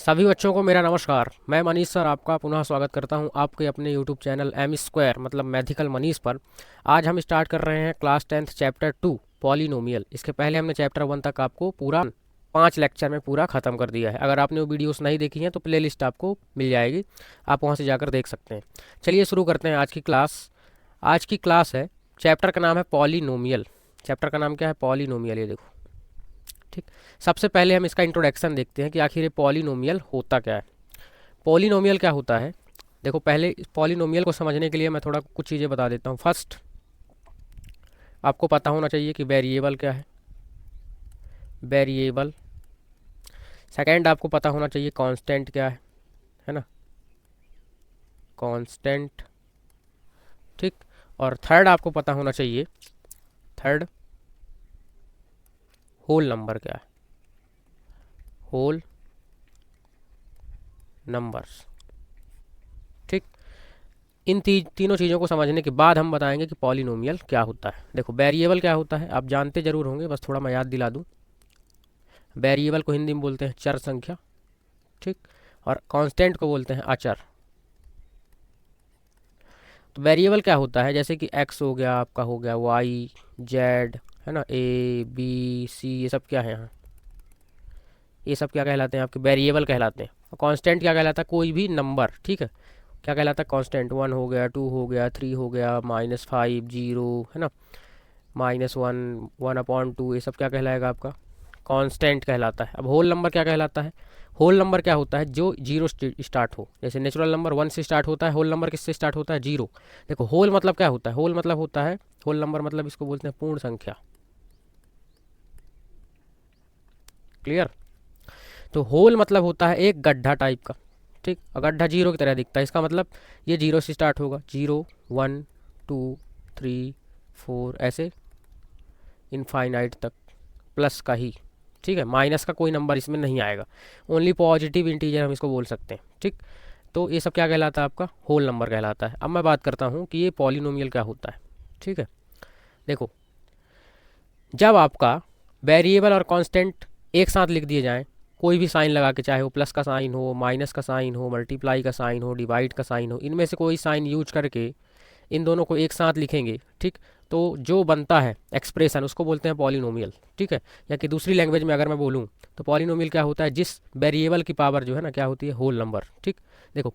सभी बच्चों को मेरा नमस्कार। मैं मनीष सर आपका पुनः स्वागत करता हूं आपके अपने यूट्यूब चैनल एम स्क्वायर मतलब मैथिकल मनीष पर। आज हम स्टार्ट कर रहे हैं क्लास 10th चैप्टर 2 पॉलिनोमियल। इसके पहले हमने चैप्टर 1 तक आपको पूरा 5 लेक्चर में पूरा ख़त्म कर दिया है। अगर आपने वो वीडियोस नहीं देखी हैं तो प्लेलिस्ट आपको मिल जाएगी, आप वहाँ से जाकर देख सकते हैं। चलिए शुरू करते हैं आज की क्लास। आज की क्लास है, चैप्टर का नाम है पॉलिनोमियल। चैप्टर का नाम क्या है? पॉलिनोमियल। ये देखो, ठीक। सबसे पहले हम इसका इंट्रोडक्शन देखते हैं कि आखिर ये पॉलिनोमियल होता क्या है। पॉलिनोमियल क्या होता है? देखो, पहले पॉलिनोमियल को समझने के लिए मैं थोड़ा कुछ चीज़ें बता देता हूँ। फर्स्ट, आपको पता होना चाहिए कि वेरिएबल क्या है, वेरिएबल। सेकंड, आपको पता होना चाहिए कांस्टेंट क्या है ना, कांस्टेंट, ठीक। और थर्ड, आपको पता होना चाहिए, थर्ड, होल नंबर क्या है, होल नंबर्स, ठीक। इन तीनों चीज़ों को समझने के बाद हम बताएंगे कि पॉलिनोमियल क्या होता है। देखो, वेरिएबल क्या होता है आप जानते जरूर होंगे, बस थोड़ा मैं याद दिला दूं। वेरिएबल को हिंदी में बोलते हैं चर संख्या, ठीक। और कांस्टेंट को बोलते हैं अचर। तो वेरिएबल क्या होता है? जैसे कि एक्स हो गया, आपका हो गया वाई, जेड, है ना, ए बी सी, ये सब क्या है यहाँ, ये सब क्या कहलाते हैं? आपके वेरिएबल कहलाते हैं। और कांस्टेंट क्या कहलाता है? कोई भी नंबर, ठीक है, क्या कहलाता है? कांस्टेंट। 1 हो गया, 2 हो गया, 3 हो गया, -5, 0, है ना, -1, 1/2, ये सब क्या कहलाएगा? आपका कांस्टेंट कहलाता है। अब होल नंबर क्या कहलाता है? होल नंबर क्या होता है? जो जीरो स्टार्ट हो। जैसे नेचुरल नंबर 1 से स्टार्ट होता है, होल नंबर किससे स्टार्ट होता है? 0। देखो, होल मतलब क्या होता है? होल मतलब होता है, होल नंबर मतलब इसको बोलते हैं पूर्ण संख्या। क्लियर? तो होल मतलब होता है एक गड्ढा टाइप का, ठीक। और गड्ढा जीरो की तरह दिखता है, इसका मतलब ये जीरो से स्टार्ट होगा। 0, 1, 2, 3, 4, ऐसे इनफाइनाइट तक, प्लस का ही, ठीक है। माइनस का कोई नंबर इसमें नहीं आएगा, ओनली पॉजिटिव इंटीजर हम इसको बोल सकते हैं, ठीक। तो ये सब क्या कहलाता है? आपका होल नंबर कहलाता है। अब मैं बात करता हूँ कि ये पॉलिनोमियल क्या होता है, ठीक है। देखो, जब आपका वेरिएबल और कांस्टेंट एक साथ लिख दिए जाएं, कोई भी साइन लगा के, चाहे वो प्लस का साइन हो, माइनस का साइन हो, मल्टीप्लाई का साइन हो, डिवाइड का साइन हो, इनमें से कोई साइन यूज करके इन दोनों को एक साथ लिखेंगे, ठीक। तो जो बनता है एक्सप्रेशन उसको बोलते हैं पॉलिनोमियल, ठीक है। या कि दूसरी लैंग्वेज में अगर मैं बोलूँ तो पॉलिनोमियल क्या होता है? जिस वेरिएबल की पावर जो है ना, क्या होती है? होल नंबर, ठीक। देखो,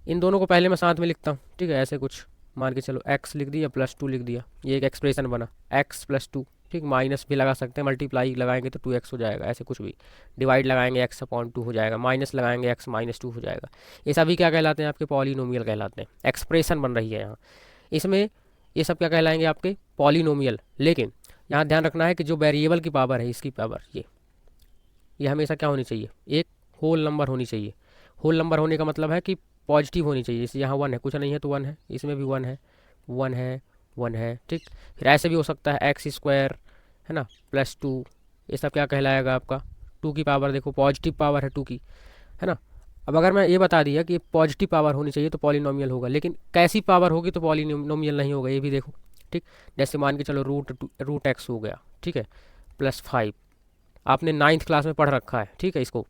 इन दोनों को पहले मैं साथ में लिखता हूँ, ठीक है। ऐसे कुछ मान के चलो, एक्स लिख दिया, +2 लिख दिया, ये एक एक्सप्रेशन बना, x+2, ठीक। माइनस भी लगा सकते हैं, मल्टीप्लाई लगाएंगे तो 2x हो जाएगा, ऐसे कुछ भी। डिवाइड लगाएंगे x/2 हो जाएगा, माइनस लगाएंगे x-2 हो जाएगा। ये सभी क्या कहलाते हैं? आपके पॉलिनोमियल कहलाते हैं। एक्सप्रेशन बन रही है यहाँ, इसमें ये सब क्या कहलाएंगे? आपके पॉलिनोमियल। लेकिन यहाँ ध्यान रखना है कि जो वेरिएबल की पावर है, इसकी पावर ये हमेशा क्या होनी चाहिए? एक होल नंबर होनी चाहिए। होल नंबर होने का मतलब है कि पॉजिटिव होनी चाहिए। जैसे यहाँ 1 है, कुछ नहीं है तो 1 है, इसमें भी 1 है, 1 है, 1 है, ठीक। फिर ऐसे भी हो सकता है x², है ना, +2, ये सब क्या कहलाएगा? आपका 2 की पावर। देखो, पॉजिटिव पावर है 2 की, है ना। अब अगर मैं ये बता दिया कि पॉजिटिव पावर होनी चाहिए तो पॉलिनोमियल होगा, लेकिन कैसी पावर होगी तो पॉलिनोमियल नहीं होगा, ये भी देखो, ठीक। जैसे मान के चलो रूट एक्स हो गया, ठीक है, +5। आपने 9th क्लास में पढ़ रखा है, ठीक है, इसको।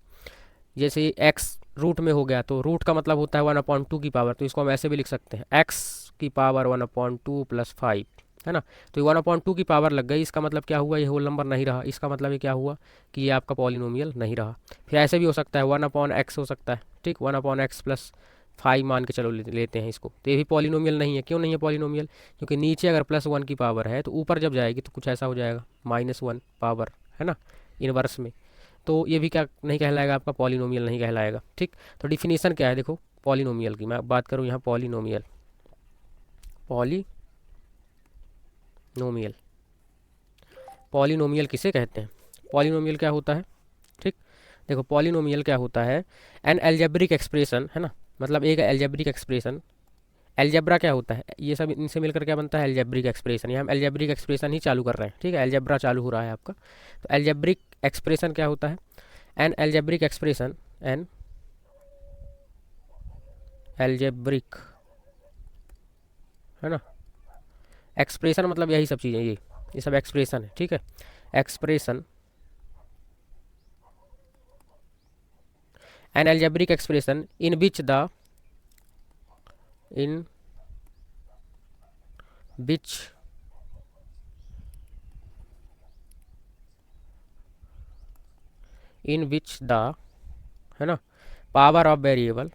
जैसे एक्स रूट में हो गया तो रूट का मतलब होता है 1/2 की पावर, तो इसको हम ऐसे भी लिख सकते हैं, एक्स की पावर 1/2 +5, है ना। तो ये 1/2 की पावर लग गई, इसका मतलब क्या हुआ? ये होल नंबर नहीं रहा। इसका मतलब ये क्या हुआ कि ये आपका पॉलिनोमियल नहीं रहा। फिर ऐसे भी हो सकता है 1/x हो सकता है, ठीक। 1/x+5 मान के चलो लेते हैं इसको, तो ये भी पॉलिनोमियल नहीं है। क्यों नहीं है पॉलिनोमियल? क्योंकि नीचे अगर +1 की पावर है तो ऊपर जब जाएगी तो कुछ ऐसा हो जाएगा, -1 पावर, है ना, इनवर्स में। तो ये भी क्या नहीं कहलाएगा? आपका पॉलिनोमियल नहीं कहलाएगा, ठीक। तो डिफिनीशन क्या है? देखो, पॉलिनोमियल की मैं बात करूँ यहाँ, पॉलिनोमियल, पॉलिनोमियल, पॉलिनोमियल किसे कहते हैं? पॉलिनोमियल क्या होता है, ठीक। देखो, पॉलिनोमियल क्या होता है? एन एल्जेब्रिक एक्सप्रेशन, है ना, मतलब एक एल्जेब्रिक एक्सप्रेशन। एल्जेब्रा क्या होता है? ये सब इनसे मिलकर क्या बनता है? Algebraic expression. यहाँ हम एल्जेब्रिक एक्सप्रेशन ही चालू कर रहे हैं, ठीक है, एल्जेब्रा चालू हो रहा है आपका। तो एल्जेब्रिक एक्सप्रेशन क्या होता है? N algebraic expression, an algebraic, है ना, एक्सप्रेशन मतलब यही सब चीज़ें, ये सब एक्सप्रेशन है, ठीक है। Expression, an algebraic expression in which which in which the, है ना, power of variable,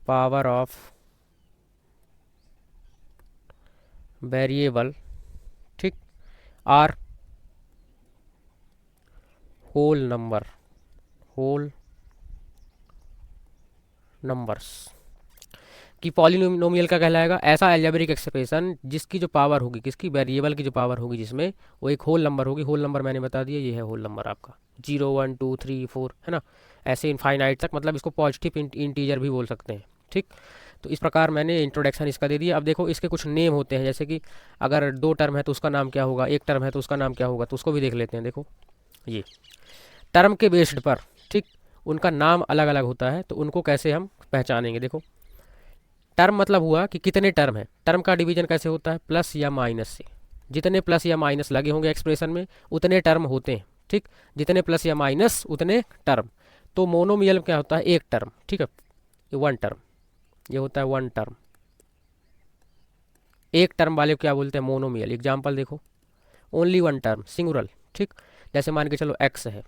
power of variable, ठीक, are whole number, whole numbers कि पॉलिनोमियल का कहलाएगा ऐसा एल्जेब्रिक एक्सप्रेशन जिसकी जो पावर होगी, किसकी, वेरिएबल की जो पावर होगी जिसमें, वो एक होल नंबर होगी। होल नंबर मैंने बता दिया, ये है होल नंबर आपका 0 1 2 3 4, है ना, ऐसे इनफाइनाइट तक, मतलब इसको पॉजिटिव इंटीजर भी बोल सकते हैं, ठीक। तो इस प्रकार मैंने इंट्रोडक्शन इसका दे दिया। अब देखो इसके कुछ नेम होते हैं, जैसे कि अगर दो टर्म है तो उसका नाम क्या होगा, एक टर्म है तो उसका नाम क्या होगा, तो उसको भी देख लेते हैं। देखो ये टर्म के बेस्ड पर, ठीक, उनका नाम अलग अलग होता है, तो उनको कैसे हम पहचानेंगे। देखो टर्म मतलब हुआ कि कितने टर्म है। टर्म का डिवीजन कैसे होता है, प्लस या माइनस से। जितने प्लस या माइनस लगे होंगे एक्सप्रेशन में उतने टर्म होते हैं, ठीक। जितने प्लस या माइनस उतने टर्म। तो मोनोमियल क्या होता है, एक टर्म, ठीक है, ये वन टर्म, ये होता है वन टर्म। एक टर्म वाले को क्या बोलते हैं, मोनोमियल। एग्जाम्पल देखो, ओनली वन टर्म, सिंगुलर, ठीक। जैसे मान के चलो एक्स है,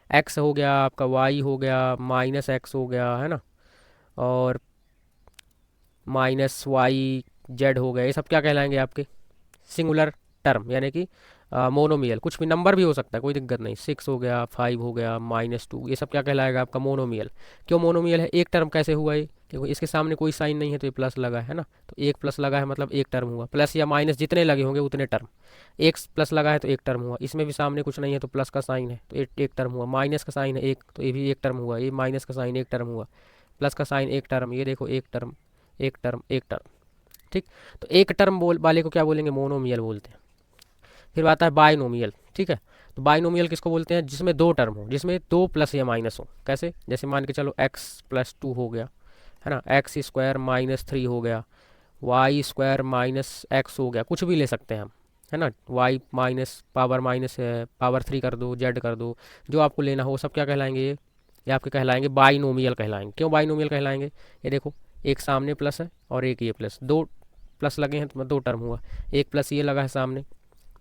एक्स हो गया आपका, वाई हो गया, माइनस एक्स हो गया, है ना, और माइनस वाई जेड हो गया। ये सब क्या कहलाएंगे आपके, सिंगुलर टर्म, यानी कि मोनोमियल। कुछ भी नंबर भी हो सकता है, कोई दिक्कत नहीं, 6 हो गया, 5 हो गया, -2, ये सब क्या कहलाएगा आपका, मोनोमियल। क्यों मोनोमियल है, एक टर्म कैसे हुआ ये, देखो इसके सामने कोई साइन नहीं है तो ये प्लस लगा है ना, तो एक प्लस लगा है मतलब एक टर्म हुआ। प्लस या माइनस जितने लगे होंगे उतने टर्म। एक प्लस लगा है तो एक टर्म हुआ, इसमें भी सामने कुछ नहीं है तो प्लस का साइन है तो एक टर्म हुआ, माइनस का साइन है एक, तो ये भी एक टर्म हुआ, ये माइनस का साइन एक टर्म हुआ, प्लस का साइन एक टर्म, ये देखो एक टर्म, एक टर्म, एक टर्म, ठीक। तो एक टर्म वाले को क्या बोलेंगे, मोनोमियल बोलते हैं। फिर आता है बाइनोमियल, ठीक है। तो बाइनोमियल किसको बोलते हैं, जिसमें दो टर्म हो, जिसमें दो प्लस या माइनस हो। कैसे, जैसे मान के चलो x+2 हो गया, है ना, x² -3 हो गया, y² -x हो गया, कुछ भी ले सकते हैं हम, है ना, y माइनस पावर 3 कर दो, z कर दो, जो आपको लेना हो, सब क्या कहलाएंगे, ये आपके कहलाएंगे बाइनोमियल कहलाएंगे। क्यों बाइनोमियल कहलाएंगे, ये देखो एक सामने प्लस है और एक ये प्लस, दो प्लस लगे हैं तो दो टर्म हुआ, एक प्लस ये लगा है सामने,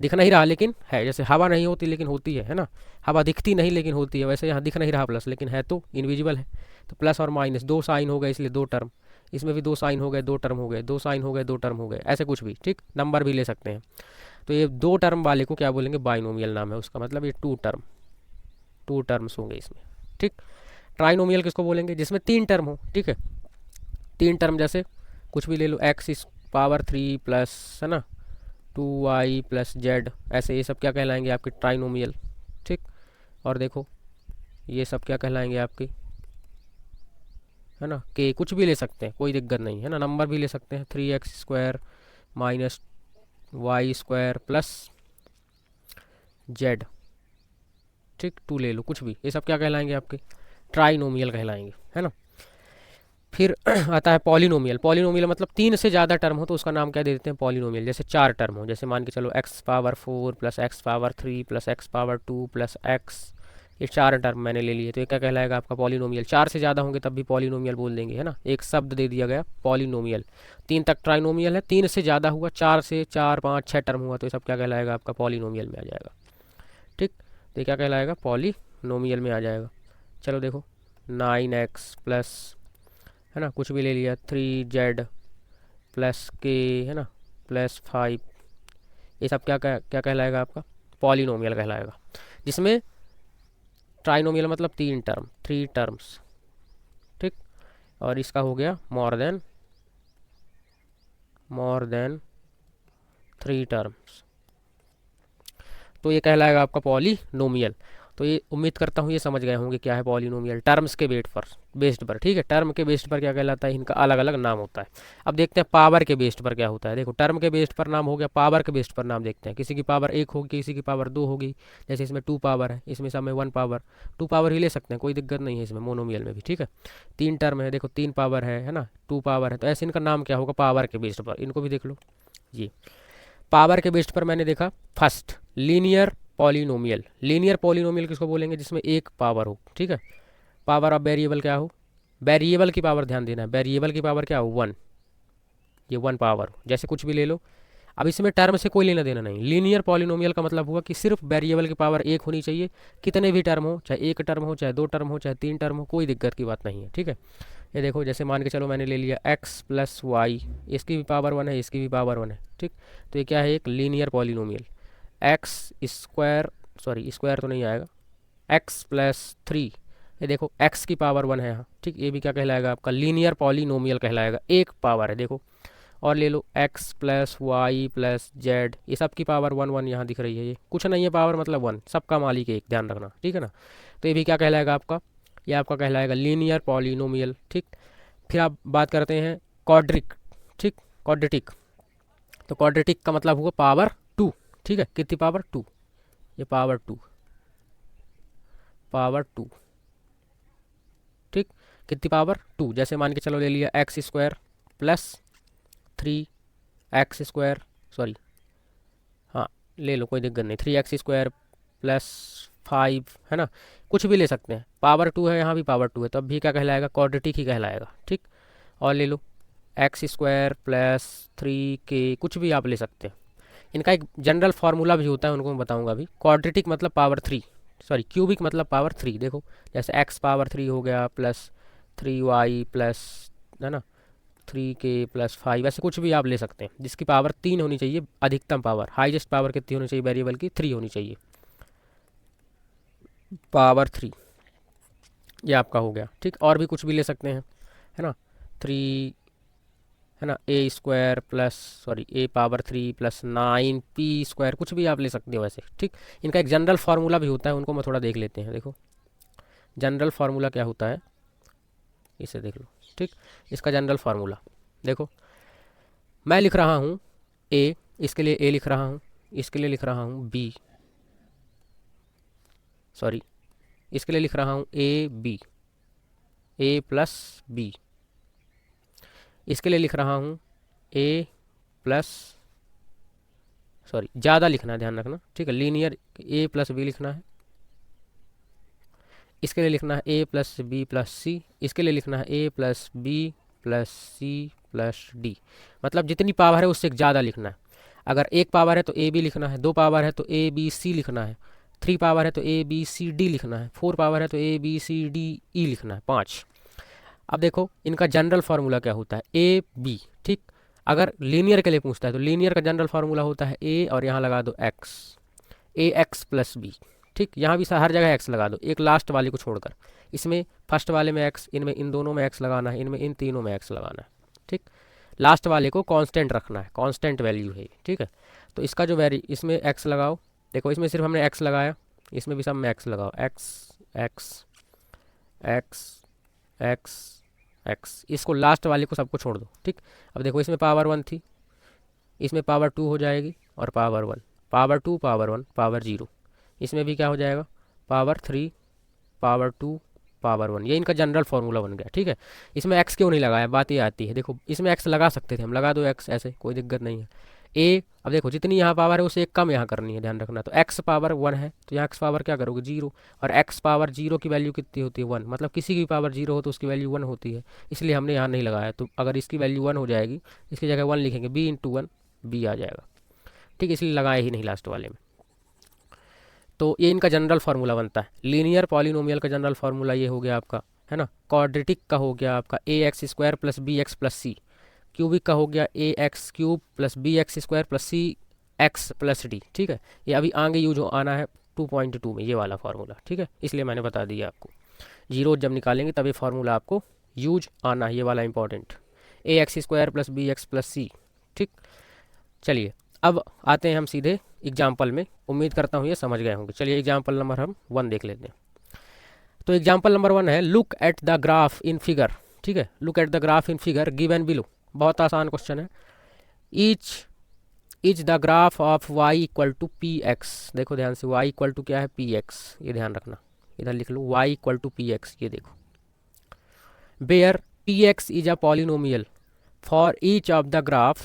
दिख नहीं रहा लेकिन है, जैसे हवा नहीं होती लेकिन होती है ना, हवा दिखती नहीं लेकिन होती है, वैसे यहाँ दिख नहीं रहा प्लस लेकिन है तो इनविजिबल है। तो प्लस और माइनस दो साइन हो गए इसलिए दो टर्म, इसमें भी दो साइन हो गए दो टर्म हो गए, दो साइन हो गए दो टर्म हो गए, ऐसे कुछ भी, ठीक, नंबर भी ले सकते हैं। तो ये दो टर्म वाले को क्या बोलेंगे, बाइनोमियल नाम है उसका, मतलब ये टू टर्म्स होंगे इसमें, ठीक। ट्राइनोमियल किसको बोलेंगे, जिसमें तीन टर्म हो, ठीक है, तीन टर्म, जैसे कुछ भी ले लो, x⁻³ प्लस, है ना, 2y+z, ऐसे ये सब क्या कहलाएंगे आपके ट्राइनोमियल, ठीक। और देखो ये सब क्या कहलाएंगे आपके, है ना, के कुछ भी ले सकते हैं, कोई दिक्कत नहीं है ना, नंबर भी ले सकते हैं, 3x² -y² प्लस z, ठीक, 2 ले लो, कुछ भी, ये सब क्या कहलाएंगे आपके ट्राइनोमियल कहलाएंगे, है ना। फिर आता है पॉलिनोमियल। पॉलिनोमियल मतलब तीन से ज़्यादा टर्म हो तो उसका नाम क्या दे देते हैं, पॉलिनोमियल। जैसे चार टर्म हो, जैसे मान के चलो x⁻4 + x⁻3 + x⁻2 + x, ये चार टर्म मैंने ले लिए, तो ये क्या कहलाएगा आपका पॉलिनोमियल। चार से ज़्यादा होंगे तब भी पॉलिनोमियल बोल देंगे, है ना, एक शब्द दे दिया गया पॉलिनोमियल। तीन तक ट्राइनोमियल है, तीन से ज़्यादा हुआ, चार से 4 5 6 टर्म हुआ तो ये सब क्या कहलाएगा आपका पॉलिनोमियल में आ जाएगा, ठीक। तो ये क्या कहलाएगा, पॉलिनोमियल में आ जाएगा। चलो देखो 9x प्लस, है ना, कुछ भी ले लिया, 3z प्लस k, है ना, +5, ये सब क्या क्या कहलाएगा आपका पॉलिनोमियल कहलाएगा, जिसमें ट्राइनोमियल मतलब तीन टर्म, थ्री टर्म्स, ठीक। और इसका हो गया मोर देन थ्री टर्म्स, तो ये कहलाएगा आपका पॉलिनोमियल। तो ये उम्मीद करता हूँ ये समझ गए होंगे क्या है पॉलिनोमियल, टर्म्स के बेस्ड पर, ठीक है। टर्म के बेस्ड पर क्या कहलाता है, इनका अलग अलग नाम होता है। अब देखते हैं पावर के बेस्ड पर क्या होता है। देखो टर्म के बेस्ड पर नाम हो गया, पावर के बेस्ड पर नाम देखते हैं। किसी की पावर 1 होगी, किसी की पावर 2 होगी, जैसे इसमें 2 पावर है, इसमें सब में 1 पावर, 2 पावर ही ले सकते हैं, कोई दिक्कत नहीं है इसमें, मोनोमियल में भी, ठीक है। तीन टर्म है, देखो 3 पावर है ना, 2 पावर है, तो ऐसे इनका नाम क्या होगा, पावर के बेस्ड पर। इनको भी देख लो, ये पावर के बेस्ड पर मैंने देखा, first linear polynomial. Linear polynomial किसको बोलेंगे? जिसमें एक पावर हो, ठीक है। पावर ऑफ वेरिएबल क्या हो? वेरिएबल की पावर, ध्यान देना है, वेरिएबल की पावर क्या हो? वन। ये वन पावर हो, जैसे कुछ भी ले लो। अब इसमें टर्म से कोई लेना देना नहीं। लीनियर पॉलिनोमियल का मतलब हुआ कि सिर्फ वेरिएबल की पावर एक होनी चाहिए, कितने भी टर्म हो, चाहे एक टर्म हो, चाहे दो टर्म हो, चाहे तीन टर्म हो, कोई दिक्कत की बात नहीं है, ठीक है। ये देखो, जैसे मान के चलो मैंने ले लिया एक्स प्लस वाई, इसकी भी पावर वन है, इसकी भी पावर वन है, ठीक। तो ये क्या है? एक linear polynomial. X square, sorry square तो नहीं आएगा, एक्स प्लस थ्री, ये देखो एक्स की पावर वन है यहाँ, ठीक। ये भी क्या कहलाएगा? आपका लीनियर पॉलिनोमियल कहलाएगा, एक पावर है, देखो। और ले लो X plus Y plus Z, ये सब की पावर वन वन यहाँ दिख रही है, ये कुछ नहीं है पावर, मतलब वन, सबका मालिक एक, ध्यान रखना, ठीक है ना। तो ये भी क्या कहलाएगा आपका? ये आपका कहलाएगा लीनियर पॉलिनोमियल, ठीक। फिर आप बात करते हैं क्वाड्रिक, ठीक, क्वाड्रेटिक। तो क्वाड्रेटिक का मतलब हुआ पावर टू, ठीक है। कितनी पावर? टू। ये पावर टू, पावर टू, ठीक। कितनी पावर? टू। जैसे मान के चलो ले लिया x square plus three x square, sorry हाँ ले लो, कोई दिक्कत नहीं, three x square plus five, है ना, कुछ भी ले सकते हैं। पावर टू है, यहाँ भी पावर टू है, तब भी क्या कहलाएगा? क्वाड्रेटिक ही कहलाएगा, ठीक। और ले लो एक्स स्क्वायर प्लस थ्री के, कुछ भी आप ले सकते हैं। इनका एक जनरल फार्मूला भी होता है, उनको मैं बताऊंगा अभी। क्वाड्रेटिक मतलब पावर थ्री, सॉरी क्यूबिक मतलब पावर थ्री। देखो जैसे एक्स पावर थ्री हो गया प्लस थ्री वाई प्लस, है ना, थ्री के प्लस फाइव, ऐसे कुछ भी आप ले सकते हैं जिसकी पावर तीन होनी चाहिए। अधिकतम पावर, हाईएस्ट पावर कितनी होनी चाहिए वेरिएबल की? थ्री होनी चाहिए, पावर थ्री। ये आपका हो गया, ठीक। और भी कुछ भी ले सकते हैं, है ना, थ्री, है ना, A square plus, sorry A power three plus nine P square, कुछ भी आप ले सकते हो वैसे, ठीक। इनका एक जनरल फार्मूला भी होता है, उनको मैं थोड़ा देख लेते हैं। देखो जनरल फार्मूला क्या होता है, इसे देख लो, ठीक। इसका जनरल फार्मूला देखो, मैं लिख रहा हूँ ए, इसके लिए ए लिख रहा हूँ, इसके लिए लिख रहा हूँ बी, सॉरी इसके लिए लिख रहा हूँ A B, A plus B. इसके लिए लिख रहा हूँ ए प्लस, सॉरी ज़्यादा लिखना है, ध्यान रखना, ठीक है। लीनियर ए प्लस बी लिखना है। इसके लिए लिखना है A plus B plus C. इसके लिए लिखना है A plus B plus C plus D, मतलब जितनी पावर है उससे ज़्यादा लिखना है। अगर एक पावर है तो ए बी लिखना है, दो पावर है तो ए बी सी लिखना है, थ्री पावर है तो ए बी सी डी लिखना है, फोर पावर है तो A B C D E लिखना है, पाँच। अब देखो इनका जनरल फार्मूला क्या होता है? ए बी, ठीक। अगर लीनियर के लिए पूछता है तो लीनियर का जनरल फार्मूला होता है ए, और यहाँ लगा दो एक्स, ए एक्स प्लस बी, ठीक। यहाँ भी हर जगह एक्स लगा दो, एक लास्ट वाले को छोड़कर। इसमें फर्स्ट वाले में एक्स, इनमें इन दोनों में एक्स लगाना है, इनमें इन तीनों में एक्स लगाना है, ठीक। लास्ट वाले को कांस्टेंट रखना है, कांस्टेंट वैल्यू है, ठीक है। तो इसका जो इसमें एक्स लगाओ, देखो इसमें सिर्फ हमने एक्स लगाया, इसमें भी सब में एक्स लगाओ, x x x x x, इसको लास्ट वाले को सबको छोड़ दो, ठीक। अब देखो इसमें पावर वन थी, इसमें पावर टू हो जाएगी, और power one, power two, power one, power zero. इसमें भी क्या हो जाएगा? Power three, power two, power one. ये इनका जनरल फार्मूला बन गया, ठीक है। इसमें एक्स क्यों नहीं लगाया? बात ये आती है, देखो इसमें एक्स लगा सकते थे हम, लगा दो एक्स, ऐसे कोई दिक्कत नहीं है। ए, अब देखो जितनी यहाँ पावर है उसे एक कम यहाँ करनी है, ध्यान रखना। तो एक्स पावर वन है तो यहाँ एक्स पावर क्या करोगे? जीरो। और एक्स पावर जीरो की वैल्यू कितनी होती है? वन, मतलब किसी की पावर जीरो हो तो उसकी वैल्यू वन होती है, इसलिए हमने यहाँ नहीं लगाया। तो अगर इसकी वैल्यू वन हो जाएगी, इसकी जगह वन लिखेंगे, बी इंटू वन, बी आ जाएगा, ठीक। इसलिए लगाया ही नहीं लास्ट वाले में। तो ये इनका जनरल फार्मूला बनता है। लीनियर पॉलिनोमियल का जनरल फार्मूला ये हो गया आपका, है ना। क्वाड्रेटिक का हो गया आपका A X square plus B X plus C. Cubic का हो गया A X cube plus B X square plus C X plus D, ठीक है। ये अभी आगे यूज आना है 2.2 में, ये वाला फार्मूला, ठीक है। इसलिए मैंने बता दिया आपको, जीरो जब निकालेंगे तब ये फार्मूला आपको यूज आना है, ये वाला important, A X square plus B X plus C, ठीक। चलिए अब आते हैं हम सीधे एग्जाम्पल में, उम्मीद करता हूँ ये समझ गए होंगे। चलिए एग्जाम्पल नंबर हम वन देख लेते हैं। तो एग्जाम्पल नंबर वन है, look at the graph in figure, ठीक है। Look at the graph in figure given below, बहुत आसान क्वेश्चन है। Each is the graph of y equal to P X. देखो ध्यान से, y इक्वल टू क्या है? पी एक्स, ये ध्यान रखना, इधर लिख लो y equal to P X, ये देखो। Where P X is a polynomial for each of the graph,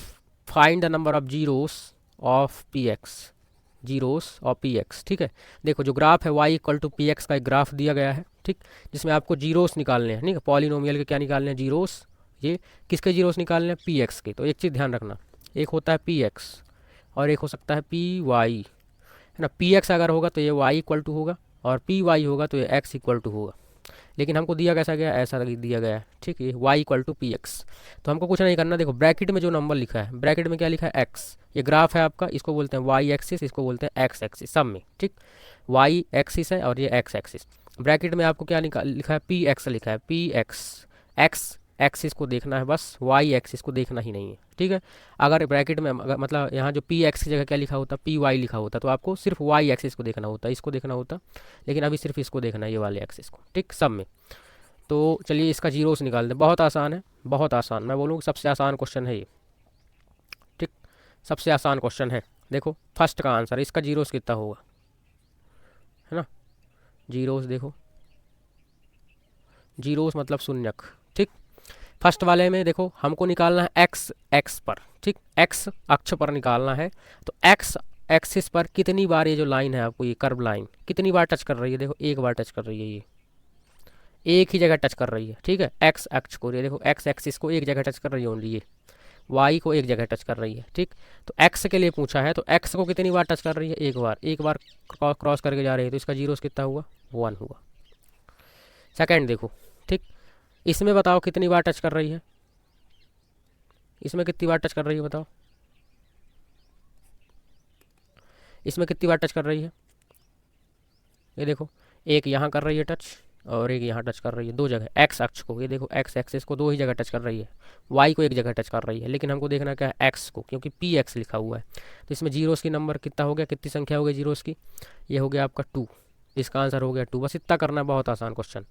find the number of zeros of P X. Zeros और पी एक्स। ठीक है, देखो जो ग्राफ है Y equal to P X का एक ग्राफ दिया गया है, ठीक, जिसमें आपको जीरोस निकालने हैं, ठीक है, पॉलिनोमियल के क्या निकालने हैं, जीरोस। ये किसके जीरोस निकालने हैं, पी एक्स के। तो एक चीज़ ध्यान रखना, एक होता है पी एक्स और एक हो सकता है पी वाई, है ना। पी एक्स अगर होगा तो ये वाई इक्वल टू होगा, और पी वाई होगा तो ये एक्स इक्वल टू होगा। लेकिन हमको दिया कैसा गया, ऐसा दिया गया है, ठीक है, y equal to P X. तो हमको कुछ नहीं करना, देखो ब्रैकेट में जो नंबर लिखा है, ब्रैकेट में क्या लिखा है, x। ये ग्राफ है आपका, इसको बोलते हैं y एक्सिस, इसको बोलते हैं x एक्सिस, सब में, ठीक। y एक्सिस है और ये x एक्सिस। ब्रैकेट में आपको क्या लिखा है, पी एक्स लिखा है, पी एक्स। x एक्सिस को देखना है बस, y एक्सिस को देखना ही नहीं है, ठीक है। अगर ब्रैकेट में मतलब यहाँ जो पी एक्स की जगह क्या लिखा होता, पी वाई लिखा होता, तो आपको सिर्फ y एक्सिस को देखना होता, इसको देखना होता। लेकिन अभी सिर्फ इसको देखना है, ये वाले एक्सिस को, ठीक, सब में। तो चलिए इसका जीरोस निकाल दें, बहुत आसान है, बहुत आसान, मैं बोलूँ सबसे आसान क्वेश्चन है ये, ठीक, सबसे आसान क्वेश्चन है। देखो फर्स्ट का आंसर, इसका जीरोस कितना होगा, है ना। जीरोस देखो, जीरोस मतलब शून्यक, ठीक। फर्स्ट वाले में देखो हमको निकालना है एक्स एक्स पर, ठीक, एक्स अक्ष पर निकालना है। तो एक्स एक्सिस पर कितनी बार ये जो लाइन है आपको, ये कर्व लाइन कितनी बार टच कर रही है, देखो एक बार टच कर रही है, ये एक ही जगह टच कर रही है, ठीक है। एक्स अक्ष को, ये देखो एक्स एक्सिस को एक जगह टच कर रही है ओनली, ये वाई को एक जगह टच कर रही है, ठीक। तो एक्स के लिए पूछा है, तो एक्स को कितनी बार टच कर रही है, एक बार, एक बार क्रॉस करके जा रही है, तो इसका जीरोस कितना हुआ, 1 हुआ। सेकंड देखो, ठीक, इसमें बताओ कितनी बार टच कर रही है, इसमें कितनी बार टच कर रही है बताओ, इसमें कितनी बार टच कर रही है, ये देखो एक यहाँ कर रही है टच और एक यहाँ टच कर रही है, दो जगह एक्स अक्ष को, ये देखो एक्स एक्सिस को दो ही जगह टच कर रही है, वाई को एक जगह टच कर रही है। लेकिन हमको देखना क्या है, एक्स को, क्योंकि पी एक्स लिखा हुआ है। तो इसमें जीरोस की नंबर कितना हो गया, कितनी संख्या हो गई जीरोस की, ये हो गया आपका 2, इसका आंसर हो गया 2। बस इतना करना है, बहुत आसान क्वेश्चन।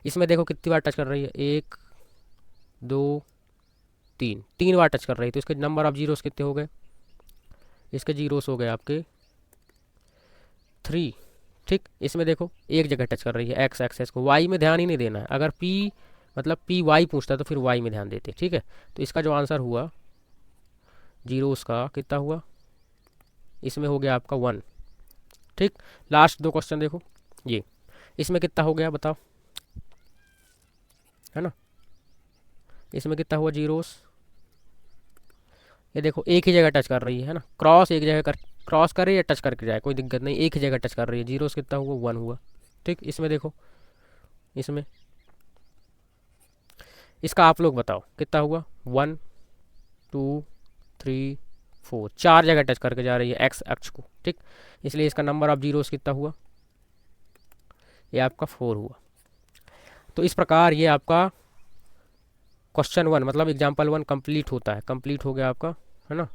इसमें देखो कितनी बार टच कर रही है, 1 2 3, 3 बार टच कर रही है, तो इसके नंबर ऑफ जीरोस कितने हो गए, इसके जीरोस हो गए आपके 3, ठीक। इसमें देखो एक जगह टच कर रही है एक्स एक्सेस को, वाई में ध्यान ही नहीं देना है। अगर पी मतलब पी वाई पूछता तो फिर वाई में ध्यान देते, ठीक है। तो इसका जो आंसर हुआ जीरोस का कितना हुआ, इसमें हो गया आपका 1, ठीक। लास्ट दो क्वेश्चन देखो, ये इसमें कितना हो गया बताओ, है ना, इसमें कितना हुआ जीरोस, ये देखो एक ही जगह टच कर रही है ना, क्रॉस एक जगह कर, क्रॉस करे या टच करके जाए कोई दिक्कत नहीं, एक ही जगह टच कर रही है, जीरोस कितना हुआ, 1 हुआ, ठीक। इसमें देखो, इसमें इसका आप लोग बताओ कितना हुआ, 1 2 3 4, 4 जगह टच करके जा रही है एक्स अक्ष को, ठीक। इसलिए इसका नंबर ऑफ जीरोस कितना हुआ, ये आपका 4 हुआ। तो इस प्रकार ये आपका क्वेश्चन 1 मतलब एग्जाम्पल 1 कंप्लीट होता है, कंप्लीट हो गया आपका, है ना।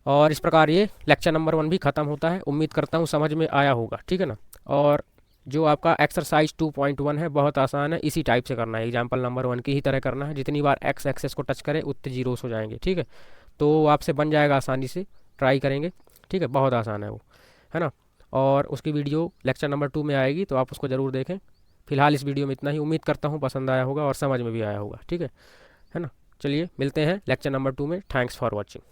और इस प्रकार ये लेक्चर नंबर 1 भी ख़त्म होता है। उम्मीद करता हूँ समझ में आया होगा, ठीक है ना। और जो आपका एक्सरसाइज 2.1 है बहुत आसान है, इसी टाइप से करना है, एग्जाम्पल नंबर 1 की ही तरह करना है। जितनी बार एक्स एक्सेस को टच करे उतने जीरोस हो जाएंगे, ठीक है। तो आपसे बन जाएगा आसानी से, ट्राई करेंगे, ठीक है, बहुत आसान है वो, है ना। और उसकी वीडियो लेक्चर नंबर 2 में आएगी, तो आप उसको ज़रूर देखें। फिलहाल इस वीडियो में इतना ही, उम्मीद करता हूँ पसंद आया होगा और समझ में भी आया होगा, ठीक है ना। चलिए मिलते हैं लेक्चर नंबर 2 में। Thanks for watching.